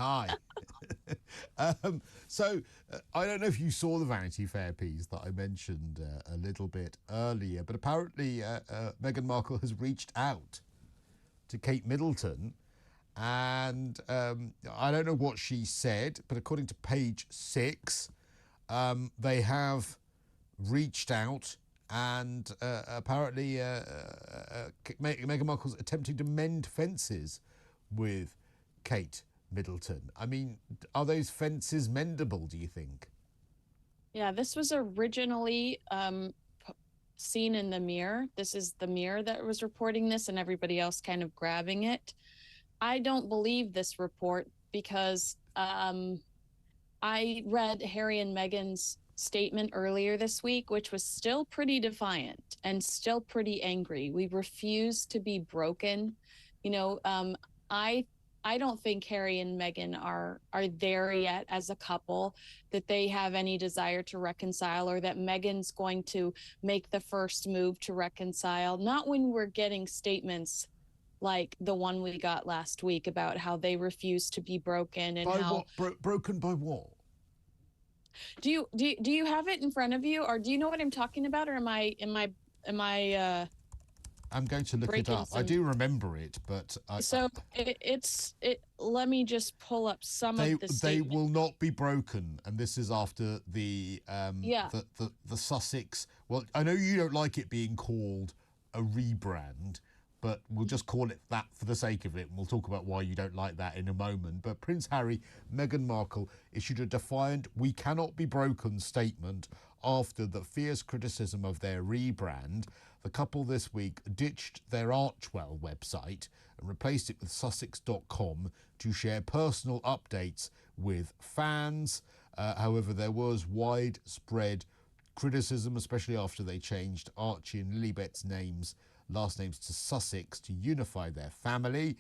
Hi. So I don't know if you saw the Vanity Fair piece that I mentioned a little bit earlier, but apparently Meghan Markle has reached out to Kate Middleton, and I don't know what she said, but according to page 6, they have reached out, and apparently Meghan Markle's attempting to mend fences with Kate Middleton. I mean, are those fences mendable, do you think? Yeah, this was originally seen in the Mirror. This is the Mirror that was reporting this, and everybody else kind of grabbing it. I don't believe this report because I read Harry and Meghan's statement earlier this week, which was still pretty defiant and still pretty angry. We refuse to be broken. You know, I I don't think Harry and Meghan are there yet as a couple, that they have any desire to reconcile, or that Meghan's going to make the first move to reconcile. Not when we're getting statements like the one we got last week about how they refuse to be broken and By how. what? Broken by what? Do you have it in front of you, or do you know what I'm talking about, or am I I'm going to look it breaking up. I some? do remember it, but So let me just pull up some of the they will statement. not be broken, and this is after Yeah. the Sussex. Well, I know you don't like it being called a rebrand, but we'll just call it that for the sake of it, and we'll talk about why you don't like that in a moment. But Prince Harry, Meghan Markle issued a defiant "we cannot be broken" statement after the fierce criticism of their rebrand. The couple this week ditched their Archwell website and replaced it with Sussex.com to share personal updates with fans. However, there was widespread criticism, especially after they changed Archie and Lilibet's last names to Sussex to unify their family.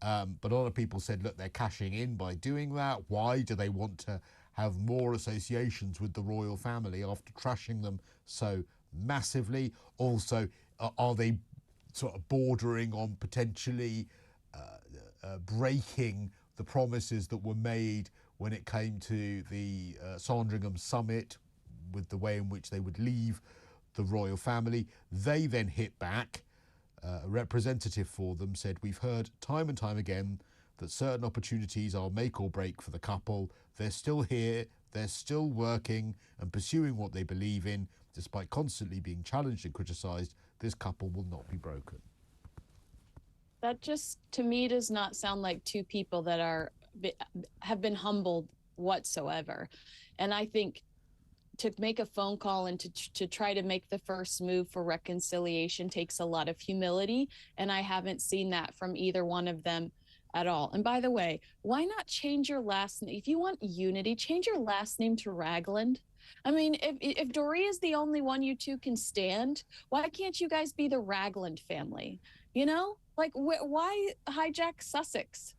But a lot of people said, look, they're cashing in by doing that. Why do they want to have more associations with the royal family after trashing them so massively? Also, are they sort of bordering on potentially breaking the promises that were made when it came to the Sandringham summit, with the way in which they would leave the royal family? They then hit back. A representative for them said, we've heard time and time again that certain opportunities are make or break for the couple. They're still here, they're still working and pursuing what they believe in. Despite constantly being challenged and criticised, this couple will not be broken. That just, to me, does not sound like two people that have been humbled whatsoever. And I think to make a phone call and to try to make the first move for reconciliation takes a lot of humility, and I haven't seen that from either one of them at all. And by the way, why not change your last name? If you want unity, change your last name to Ragland. I mean, if Dory is the only one you two can stand, why can't you guys be the Ragland family? Like, why hijack Sussex?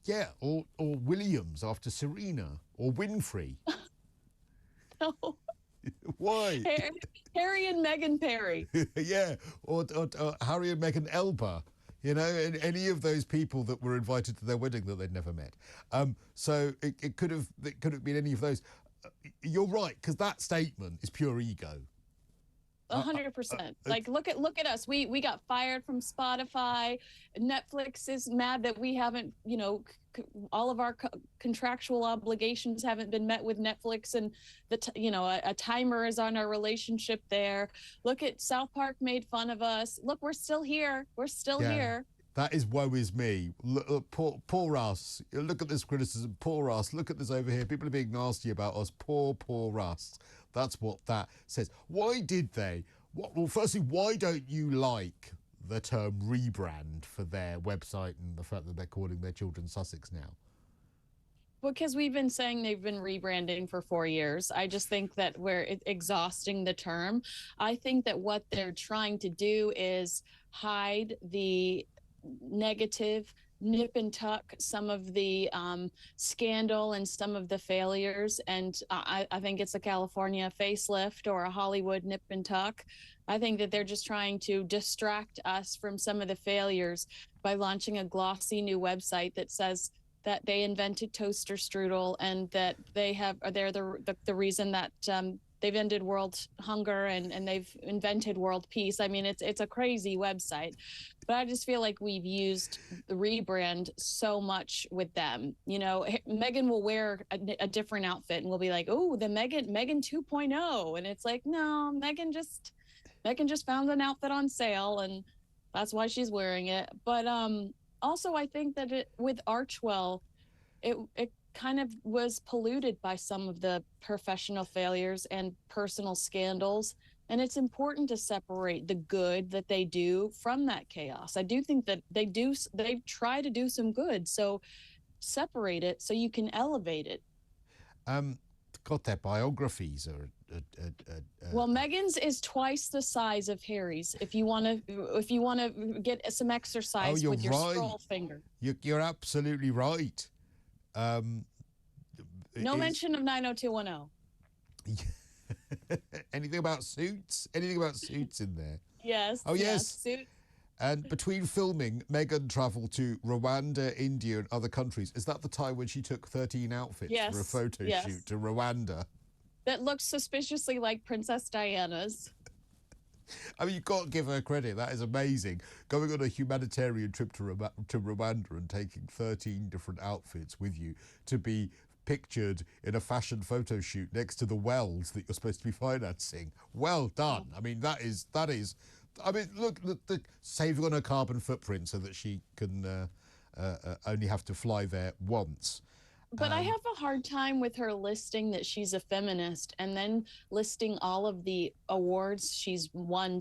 Yeah, or Williams after Serena, or Winfrey. No. Why? Harry and Meghan Perry. Yeah, or Harry and Meghan Elba. You know, and any of those people that were invited to their wedding that they'd never met. So it could have been any of those. You're right, because that statement is pure ego. 100%. Like, look at us. We got fired from Spotify. Netflix is mad that we haven't, all of our contractual obligations haven't been met with Netflix, and a timer is on our relationship there. Look at South Park made fun of us. Look, we're still here. We're still here. That is woe is me. Look, poor us. Look at this criticism. Poor us. Look at this over here. People are being nasty about us. Poor us. That's what that says. Why did they? Well, firstly, why don't you like the term rebrand for their website and the fact that they're calling their children Sussex now? Because we've been saying they've been rebranding for 4 years. I just think that we're exhausting the term. I think that what they're trying to do is hide the negative, nip and tuck some of the scandal and some of the failures. And I think it's a California facelift or a Hollywood nip and tuck. I think that they're just trying to distract us from some of the failures by launching a glossy new website that says that they invented toaster strudel and that they're the reason that they've ended world hunger and they've invented world peace. I mean, it's a crazy website, but I just feel like we've used the rebrand so much with them. You know, Meghan will wear a different outfit and we'll be like, oh, the Meghan 2.0, and it's like, no, Meghan just found an outfit on sale and that's why she's wearing it. But also I think that with Archewell, it kind of was polluted by some of the professional failures and personal scandals. And it's important to separate the good that they do from that chaos. I do think that they try to do some good. So separate it so you can elevate it. God, their biographies are. Well, Meghan's is twice the size of Harry's. If you want to get some exercise with your scroll finger. You're absolutely right. No mention of 90210. Anything about suits? Anything about suits in there? Yes. Oh, yes. Suits. And between filming, Meghan travelled to Rwanda, India, and other countries. Is that the time when she took 13 outfits for a photo shoot to Rwanda? That looks suspiciously like Princess Diana's. I mean, you've got to give her credit. That is amazing. Going on a humanitarian trip to Rwanda and taking 13 different outfits with you to be pictured in a fashion photo shoot next to the wells that you're supposed to be financing. Well done. I mean, that is. I mean, look, saving on her carbon footprint so that she can only have to fly there once. But I have a hard time with her listing that she's a feminist and then listing all of the awards she's won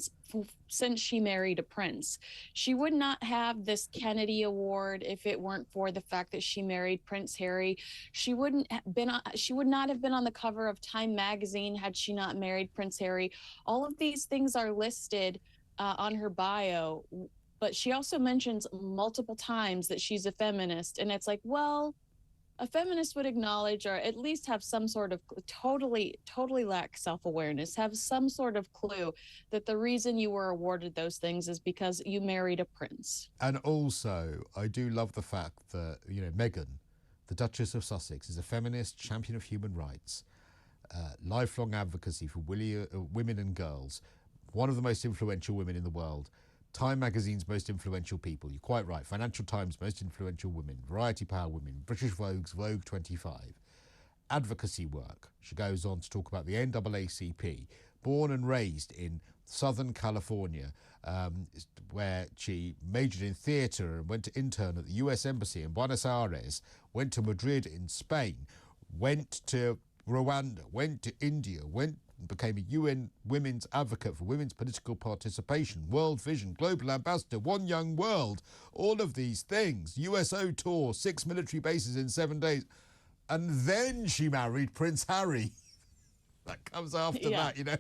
since she married a prince. She would not have this Kennedy Award if it weren't for the fact that she married Prince Harry. She would not have been on the cover of Time magazine had she not married Prince Harry. All of these things are listed on her bio, but she also mentions multiple times that she's a feminist, and it's like, well, a feminist would acknowledge or at least have some sort of totally lack self-awareness, have some sort of clue that the reason you were awarded those things is because you married a prince. And also, I do love the fact that, you know, Meghan, the Duchess of Sussex, is a feminist, champion of human rights, lifelong advocacy for women and girls, one of the most influential women in the world, Time magazine's most influential people. You're quite right. Financial Times' most influential women. Variety Power women. British Vogue's Vogue 25. Advocacy work. She goes on to talk about the NAACP. Born and raised in Southern California, where she majored in theatre and went to intern at the US Embassy in Buenos Aires, went to Madrid in Spain, went to Rwanda, went to India, became a UN women's advocate for women's political participation, World Vision, Global Ambassador, One Young World, all of these things, USO tour, 6 military bases in 7 days. And then she married Prince Harry. That comes after that, you know.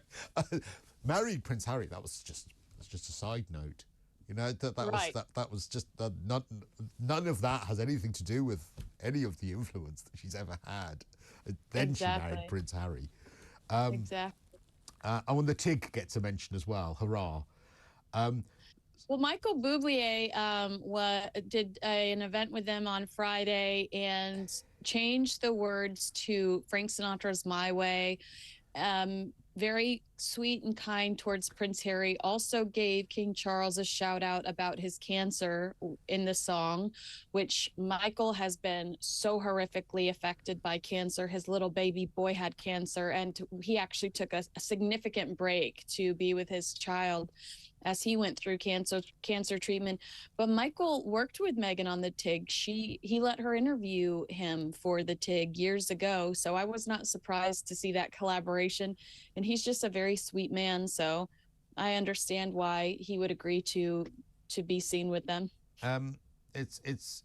Married Prince Harry, that's just a side note. You know, that was just, none of that has anything to do with any of the influence that she's ever had. Then she married Prince Harry. Exactly. And when the TIG gets a mention as well, hurrah. Well, Michael Bublé did an event with them on Friday and changed the words to Frank Sinatra's My Way. Very sweet and kind towards Prince Harry. Also gave King Charles a shout out about his cancer in the song, which Michael has been so horrifically affected by cancer. His little baby boy had cancer, and he actually took a significant break to be with his child as he went through cancer treatment. But Michael worked with Meghan on the TIG. He let her interview him for the TIG years ago. So I was not surprised to see that collaboration. And he's just a very sweet man. So I understand why he would agree to be seen with them. It's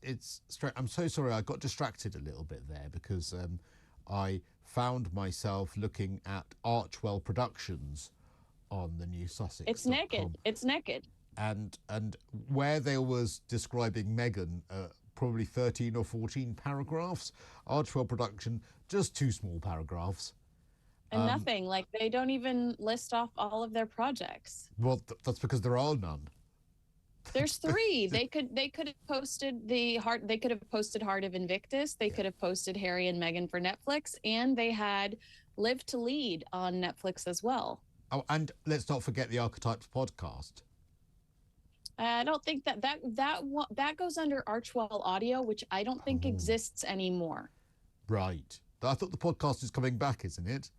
straight. I'm so sorry. I got distracted a little bit there because I found myself looking at Archewell Productions on the new Sussex. It's naked. It's naked. And where there was describing Meghan, probably 13 or 14 paragraphs. Archewell Production, just 2 small paragraphs. And nothing. Like, they don't even list off all of their projects. Well, that's because there are none. There's three. They could have posted the heart. They could have posted Heart of Invictus. They could have posted Harry and Meghan for Netflix, and they had Live to Lead on Netflix as well. Oh, and let's not forget the Archetypes podcast. I don't think that goes under Archwell Audio, which I don't think exists anymore. Right. I thought the podcast is coming back, isn't it?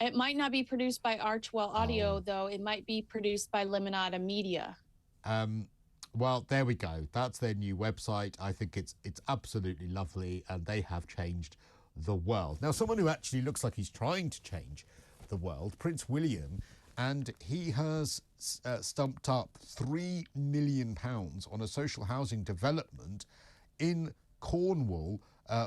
It might not be produced by Archwell Audio, though. It might be produced by Limonada Media. Well, there we go. That's their new website. I think it's absolutely lovely, and they have changed the world. Now, someone who actually looks like he's trying to change the world, Prince William, and he has stumped up £3 million on a social housing development in Cornwall,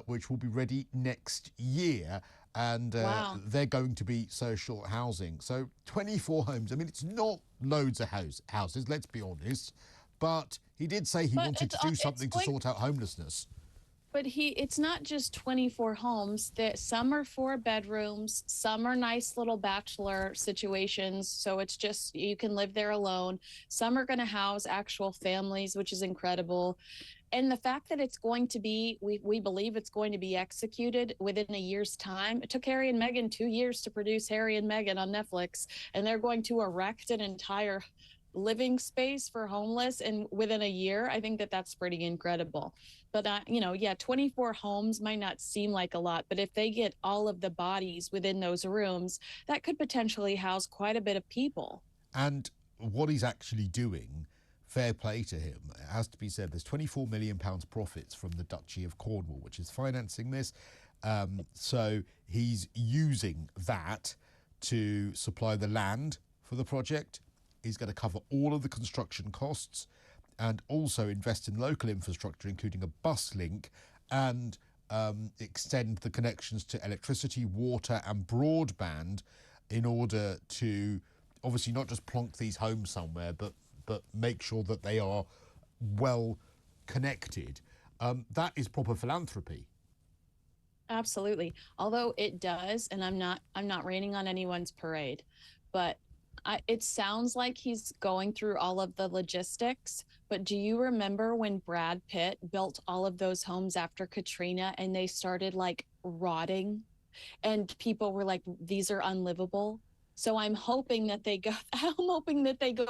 which will be ready next year. And Wow. they're going to be social housing. So 24 homes. I mean, it's not loads of houses, let's be honest. But he did say he wanted to do something to sort out homelessness. But it's not just 24 homes. That some are 4 bedrooms, some are nice little bachelor situations. So it's just, you can live there alone. Some are going to house actual families, which is incredible. And the fact that it's going to be, we believe it's going to be executed within a year's time. It took Harry and Meghan 2 years to produce Harry and Meghan on Netflix, and they're going to erect an entire living space for homeless and within a year. I think that's pretty incredible. But 24 homes might not seem like a lot, but if they get all of the bodies within those rooms, that could potentially house quite a bit of people. And what he's actually doing, fair play to him. It has to be said, there's £24 million profits from the Duchy of Cornwall, which is financing this. So he's using that to supply the land for the project. He's going to cover all of the construction costs and also invest in local infrastructure, including a bus link, and extend the connections to electricity, water and broadband in order to obviously not just plonk these homes somewhere, but make sure that they are well connected. That is proper philanthropy. Absolutely. Although it does, and I'm not raining on anyone's parade, but it sounds like he's going through all of the logistics. But do you remember when Brad Pitt built all of those homes after Katrina and they started like rotting and people were like, these are unlivable? So I'm hoping that they go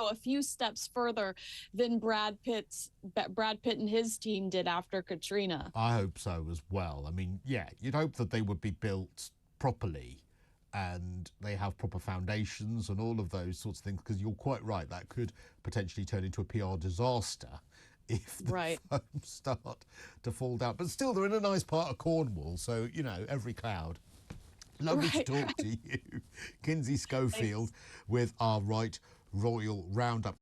a few steps further than Brad Pitt and his team did after Katrina. I hope so as well. I mean, yeah, you'd hope that they would be built properly and they have proper foundations and all of those sorts of things, because you're quite right, that could potentially turn into a PR disaster if the foams start to fall down. But still, they're in a nice part of Cornwall, so, every cloud. Lovely to talk to you. Kinsey Schofield with our Royal Roundup.